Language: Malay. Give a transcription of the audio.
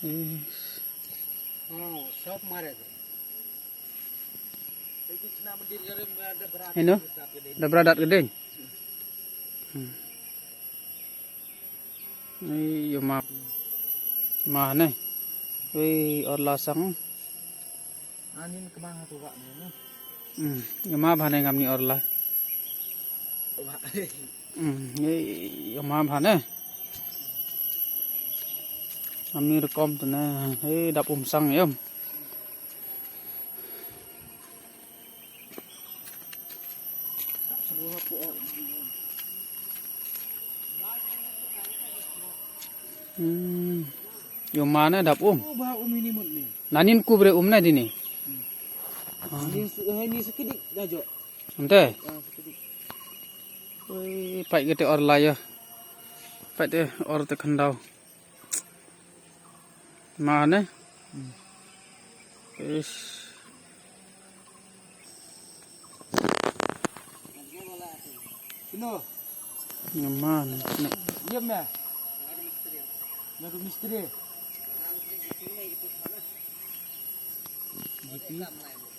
Oh, shop mare tu. Ini udah beradat gede. Ini mah mana? Wih, orla sang. Anin kemana tu pak ni? Mah mana ngam ni orla? Pak. Ini mah mana? Kami rekom tu na. Dap sang ya. Yung mana dap Oh, bah ini mut ni. Nanin ku bre na dini. Ini sekedik gajo. Ante. Sekedik. Wih, pai gede orla ya. Pai te or te khandau. Mana? Is. Sino? Mana? Diam ya. Nak misteri. GP.